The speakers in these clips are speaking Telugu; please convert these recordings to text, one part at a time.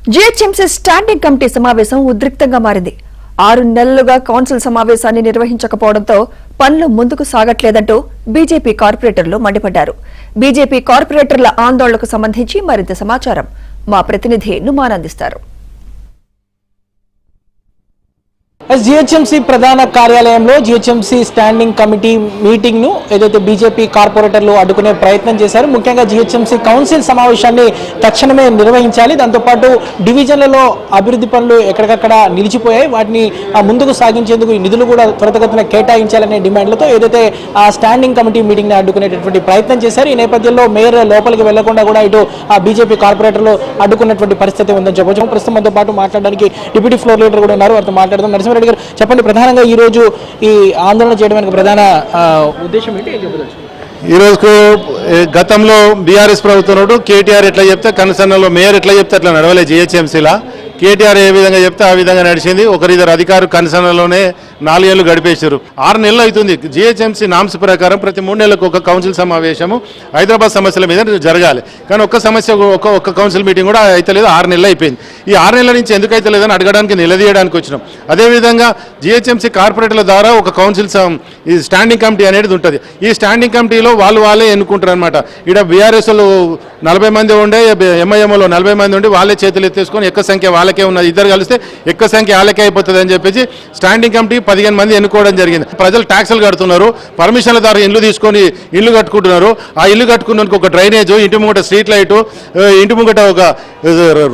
జీహెచ్ఎంసీ స్టాండింగ్ కమిటీ సమావేశం ఉద్రిక్తంగా మారింది. 6 నెలలుగా కౌన్సిల్ సమావేశాన్ని నిర్వహించకపోవడంతో పనులు ముందుకు సాగట్లేదంటూ బీజేపీ కార్పొరేటర్లు మండిపడ్డారు. బీజేపీ కార్పొరేటర్ల ఆందోళనకు సంబంధించి మరింత సమాచారం మా ప్రతినిధి నుమాన్ అందిస్తారు. జీహెచ్ఎంసీ ప్రధాన కార్యాలయంలో జీహెచ్ఎంసీ స్టాండింగ్ కమిటీ మీటింగ్ ను ఏదైతే బీజేపీ కార్పొరేటర్లు అడ్డుకునే ప్రయత్నం చేశారు. ముఖ్యంగా జీహెచ్ఎంసీ కౌన్సిల్ సమావేశాన్ని తక్షణమే నిర్వహించాలి. దాంతోపాటు డివిజన్లలో అభివృద్ధి పనులు ఎక్కడికక్కడ నిలిచిపోయాయి, వాటిని ముందుకు సాగించేందుకు నిధులు కూడా త్వరితగతిన కేటాయించాలనే డిమాండ్లతో ఏదైతే ఆ స్టాండింగ్ కమిటీ మీటింగ్ ని అడ్డుకునేటటువంటి ప్రయత్నం చేశారు. ఈ నేపథ్యంలో మేయర్ లోపలికి వెళ్లకుండా కూడా ఇటు ఆ బీజేపీ కార్పొరేటర్లు అడ్డుకున్నటువంటి పరిస్థితి ఉందని చెప్పవచ్చు. ప్రస్తుతం మనతో పాటు మాట్లాడడానికి డిప్యూటీ ఫ్లోర్ లీడర్ కూడా ఉన్నారు, వారితో మాట్లాడదాం. నరసింహారెడ్డి గారు, చెప్పండి, ప్రధానంగా ఈ రోజు ఈ ఆందోళన చేయడానికి ప్రధాన ఉద్దేశం ఏంటి? ఈ రోజుకు గతంలో బీఆర్ఎస్ ప్రభుత్వం కేటీఆర్ ఎట్లా చెప్తే కన్సర్న్లో మేయర్ ఎట్లా చెప్తే అట్లా నడవలే. జీహెచ్ఎంసీలా కేటీఆర్ ఏ విధంగా చెప్తే ఆ విధంగా నడిచింది. ఒకరిద్దరు అధికారులు కన్సర్న్లోనే 4 ఏళ్ళు గడిపేశారు. 6 నెలలు అవుతుంది. జీహెచ్ఎంసీ నామ్స్ ప్రకారం ప్రతి 3 నెలలకు ఒక కౌన్సిల్ సమావేశము హైదరాబాద్ సమస్యల మీద జరగాలి. కానీ ఒక్క సమస్య ఒక్క కౌన్సిల్ మీటింగ్ కూడా అయితే లేదు. 6 నెలలు అయిపోయింది. ఈ 6 నెలల నుంచి ఎందుకు అయితే లేదని అడగడానికి నిలదీయడానికి వచ్చినాం. అదేవిధంగా జీహెచ్ఎంసీ కార్పొరేటర్ల ద్వారా ఒక కౌన్సిల్ ఈ స్టాండింగ్ కమిటీ అనేది ఉంటుంది. ఈ స్టాండింగ్ కమిటీలో వాళ్ళే ఎన్నుకుంటారు అనమాట. ఇక్కడ బీఆర్ఎస్లు 40 మంది ఉండే, ఎంఐఎంలో 40 మంది ఉండి వాళ్ళే చేతులు ఎత్తేసుకొని ఎక్కువ సంఖ్య వాళ్ళకే ఉన్నది. ఇద్దరు కలిస్తే ఎక్కువ సంఖ్య వాళ్ళకే అయిపోతుంది అని చెప్పేసి స్టాండింగ్ కమిటీ 15 మంది ఎన్నుకోవడం జరిగింది. ప్రజలు ట్యాక్సులు కడుతున్నారు, పర్మిషన్ల ద్వారా ఇల్లు తీసుకొని ఇల్లు కట్టుకుంటున్నారు. ఆ ఇల్లు కట్టుకున్నందుకు ఒక డ్రైనేజ్, ఇంటి ముంగట స్ట్రీట్ లైటు, ఇంటి ముంగట ఒక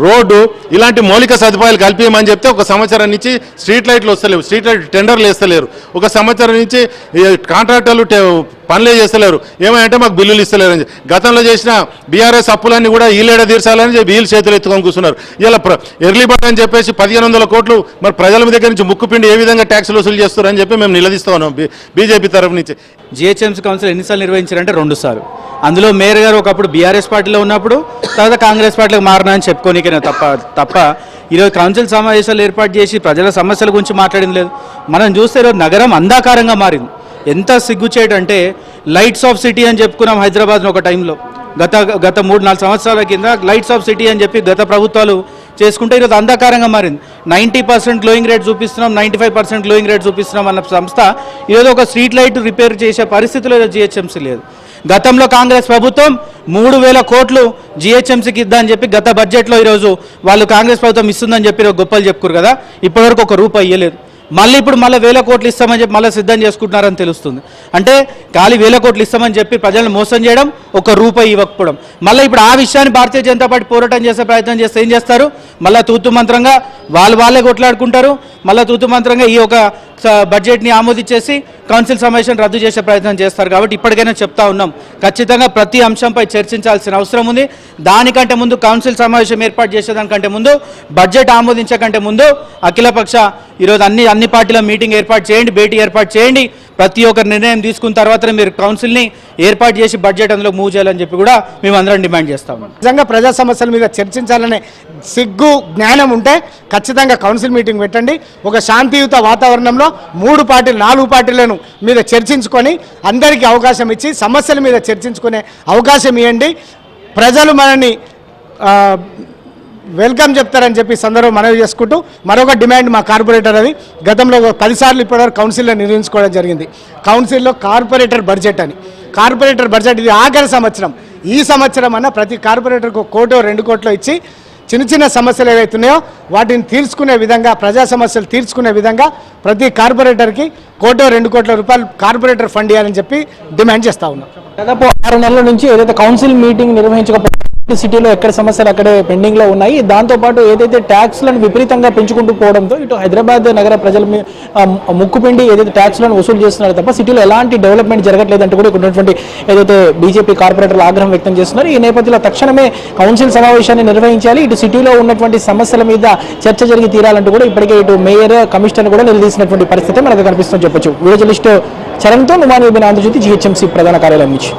రోడ్డు, ఇలాంటి మౌలిక సదుపాయాలు కల్పించమని చెప్తే ఒక సంవత్సరం నుంచి స్ట్రీట్ లైట్లు వస్తలేవు, స్ట్రీట్ లైట్ టెండర్లు వేస్తలేరు. ఒక సంవత్సరం నుంచి కాంట్రాక్టర్లు పనులే చేస్తలేరు. ఏమంటే మాకు బిల్లులు ఇస్తలేరు అని. గతంలో చేసిన బీఆర్ఎస్ అప్పులన్నీ కూడా వీళ్ళేడ తీర్చాలని వీళ్ళు చేతులు ఎత్తుకొని కూర్చున్నారు. ఇలా ఎర్లీ బర్డ్ అని చెప్పేసి 1500 కోట్లు మరి ప్రజల దగ్గర నుంచి ముక్కుపిండి ఏ విధంగా ట్యాక్సులు వసూలు చేస్తారని చెప్పి మేము నిలదీస్తా ఉన్నాం బీజేపీ తరఫు నుంచి. జీహెచ్ఎంసీ కౌన్సిల్ ఎన్నిసార్లు నిర్వహించారంటే 2 సార్లు. అందులో మేయర్ గారు ఒకప్పుడు బీఆర్ఎస్ పార్టీలో ఉన్నప్పుడు, తర్వాత కాంగ్రెస్ పార్టీలకు మారినా అని చెప్పుకోనికనే తప్ప ఈరోజు కౌన్సిల్ సమావేశాలు ఏర్పాటు చేసి ప్రజల సమస్యల గురించి మాట్లాడింది లేదు. మనం చూస్తే ఈరోజు నగరం అంధాకారంగా మారింది. ఎంత సిగ్గుచేటంటే లైట్స్ ఆఫ్ సిటీ అని చెప్పుకున్నాం హైదరాబాద్లో ఒక టైంలో. గత 3-4 సంవత్సరాల కింద లైట్స్ ఆఫ్ సిటీ అని చెప్పి గత ప్రభుత్వాలు చేసుకుంటే ఈరోజు అంధకారంగా మారింది. 90% గ్లోయింగ్ రేట్ చూపిస్తున్నాం, 95% గ్లోయింగ్ రేట్ చూపిస్తున్నాం అన్న సంస్థ ఈరోజు ఒక స్ట్రీట్ లైట్ రిపేర్ చేసే పరిస్థితిలో జీహెచ్ఎంసీ లేదు. గతంలో కాంగ్రెస్ ప్రభుత్వం 3000 కోట్లు జీహెచ్ఎంసీకి ఇద్దని చెప్పి గత బడ్జెట్లో ఈరోజు వాళ్ళు కాంగ్రెస్ ప్రభుత్వం ఇస్తుందని చెప్పి గొప్పలు చెప్పుకోరు కదా, ఇప్పటివరకు ₹1 ఇవ్వలేదు. మళ్ళీ ఇప్పుడు 1000 కోట్లు ఇస్తామని చెప్పి మళ్ళీ సిద్ధం చేసుకుంటున్నారని తెలుస్తుంది. అంటే ఖాళీ 1000 కోట్లు ఇస్తామని చెప్పి ప్రజలను మోసం చేయడం, ₹1 ఇవ్వకపోవడం. మళ్ళీ ఇప్పుడు ఆ విషయాన్ని భారతీయ జనతా పార్టీ పోరాటం చేసే ప్రయత్నం చేస్తే ఏం చేస్తారు? మళ్ళీ తూతు మంత్రంగా వాళ్ళే కొట్లాడుకుంటారు. మళ్ళీ తూతు మంత్రంగా ఈ ఒక బడ్జెట్ని ఆమోదించేసి కౌన్సిల్ సమావేశం రద్దు చేసే ప్రయత్నం చేస్తారు. కాబట్టి ఇప్పటికైనా చెప్తా ఉన్నాం, ఖచ్చితంగా ప్రతి అంశంపై చర్చించాల్సిన అవసరం ఉంది. దానికంటే ముందు కౌన్సిల్ సమావేశం ఏర్పాటు చేసేదానికంటే ముందు, బడ్జెట్ ఆమోదించే కంటే ముందు అఖిలపక్ష ఈరోజు అన్ని పార్టీల మీటింగ్ ఏర్పాటు చేయండి, భేటీ ఏర్పాటు చేయండి. ప్రతి ఒక్కరు నిర్ణయం తీసుకున్న తర్వాతనే మీరు కౌన్సిల్ని ఏర్పాటు చేసి బడ్జెట్ అందులో మూవ్ చేయాలని చెప్పి కూడా మేము అందరం డిమాండ్ చేస్తాము. నిజంగా ప్రజా సమస్యల మీద చర్చించాలనే సిగ్గు జ్ఞానం ఉంటే ఖచ్చితంగా కౌన్సిల్ మీటింగ్ పెట్టండి. ఒక శాంతియుత వాతావరణంలో 3 పార్టీలు 4 పార్టీలను మీద చర్చించుకొని అందరికీ అవకాశం ఇచ్చి సమస్యల మీద చర్చించుకునే అవకాశం ఇవ్వండి. ప్రజలు మనని వెల్కమ్ చెప్తారని చెప్పి సందర్భం మనవి చేసుకుంటూ మరొక డిమాండ్ మా కార్పొరేటర్ అది గతంలో 10 సార్లు ఇప్పటివరకు కౌన్సిల్లో నిర్వహించుకోవడం జరిగింది. కౌన్సిల్లో కార్పొరేటర్ బడ్జెట్ అని, కార్పొరేటర్ బడ్జెట్ ఇది ఆఖరి సంవత్సరం. ఈ సంవత్సరం అన్న ప్రతి కార్పొరేటర్కు 1 కోటో 2 కోట్లో ఇచ్చి చిన్న సమస్యలు ఏవైతున్నాయో వాటిని తీర్చుకునే విధంగా, ప్రజా సమస్యలు తీర్చుకునే విధంగా ప్రతి కార్పొరేటర్కి 1 కోటో 2 కోట్ల రూపాయలు కార్పొరేటర్ ఫండ్ ఇవ్వాలని చెప్పి డిమాండ్ చేస్తూ ఉన్నాం. దాదాపు 6 నెలల నుంచి ఏదైతే కౌన్సిల్ మీటింగ్ నిర్వహించకపోతే సిటీలో ఎక్కడ సమస్యలు అక్కడే పెండింగ్లో ఉన్నాయి. దాంతోపాటు ఏదైతే ట్యాక్స్లను విపరీతంగా పెంచుకుంటూ పోవడంతో ఇటు హైదరాబాద్ నగర ప్రజల ముక్కుపిండి ఏదైతే ట్యాక్స్లను వసూలు చేస్తున్నారో తప్ప సిటీలో ఎలాంటి డెవలప్మెంట్ జరగట్లేదంటూ కూడా ఉన్నటువంటి ఏదైతే బీజేపీ కార్పొరేటర్లు ఆగ్రహం వ్యక్తం చేస్తున్నారు. ఈ నేపథ్యంలో తక్షణమే కౌన్సిల్ సమావేశాన్ని నిర్వహించాలి. ఇటు సిటీలో ఉన్నటువంటి సమస్యల మీద చర్చ జరిగి తీరాలంటూ కూడా ఇప్పటికే ఇటు మేయర్, కమిషనర్ కూడా నిలదీసినటువంటి పరిస్థితి మనకు కనిపిస్తుందని చెప్పొచ్చు. వీడియో జర్నలిస్ట్ చరణ్తో నుమాన్ ఆంధ్రజ్యోతి, జీహెచ్ఎంసీ ప్రధాన కార్యాలయం నుంచి.